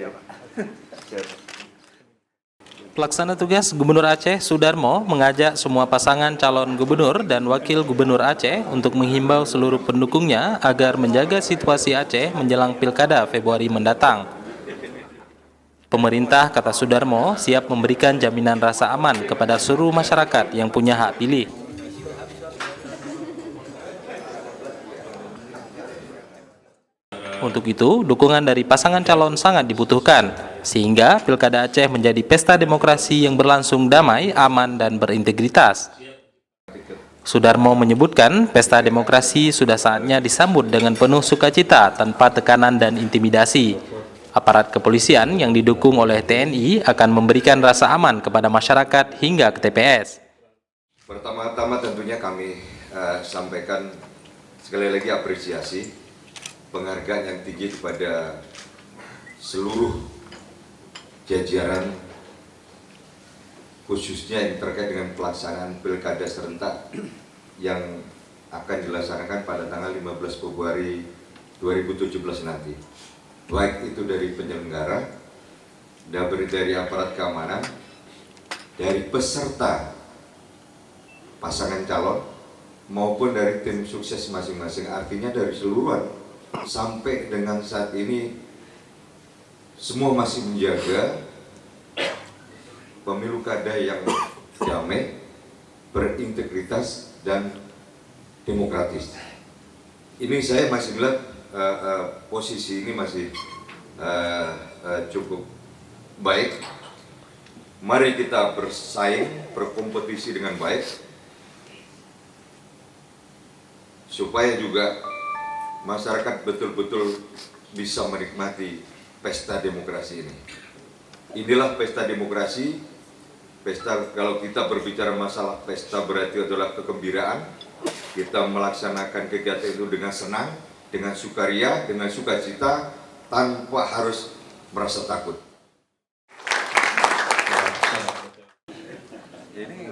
Siap. Pelaksana tugas Gubernur Aceh Sudarmo mengajak semua pasangan calon gubernur dan wakil gubernur Aceh untuk menghimbau seluruh pendukungnya agar menjaga situasi Aceh menjelang Pilkada Februari mendatang. Pemerintah, kata Sudarmo, siap memberikan jaminan rasa aman kepada seluruh masyarakat yang punya hak pilih. Untuk itu, dukungan dari pasangan calon sangat dibutuhkan, sehingga Pilkada Aceh menjadi pesta demokrasi yang berlangsung damai, aman, dan berintegritas. Sudarmo menyebutkan pesta demokrasi sudah saatnya disambut dengan penuh sukacita tanpa tekanan dan intimidasi. Aparat kepolisian yang didukung oleh TNI akan memberikan rasa aman kepada masyarakat hingga ke TPS. Pertama-tama tentunya kami sampaikan sekali lagi apresiasi, penghargaan yang tinggi kepada seluruh jajaran, khususnya yang terkait dengan pelaksanaan pilkada serentak yang akan dilaksanakan pada tanggal 15 Februari 2017 nanti. Baik itu dari penyelenggara, dari aparat keamanan, dari peserta pasangan calon, maupun dari tim sukses masing-masing, artinya dari seluruh. Sampai dengan saat ini semua masih menjaga pemilu kada yang damai, berintegritas, dan demokratis. Ini saya masih melihat posisi ini masih cukup baik. Mari kita bersaing, berkompetisi dengan baik, supaya juga masyarakat betul-betul bisa menikmati pesta demokrasi ini. Inilah pesta demokrasi. Pesta, kalau kita berbicara masalah pesta berarti adalah kegembiraan. Kita melaksanakan kegiatan itu dengan senang, dengan sukaria, dengan sukacita, tanpa harus merasa takut. Ini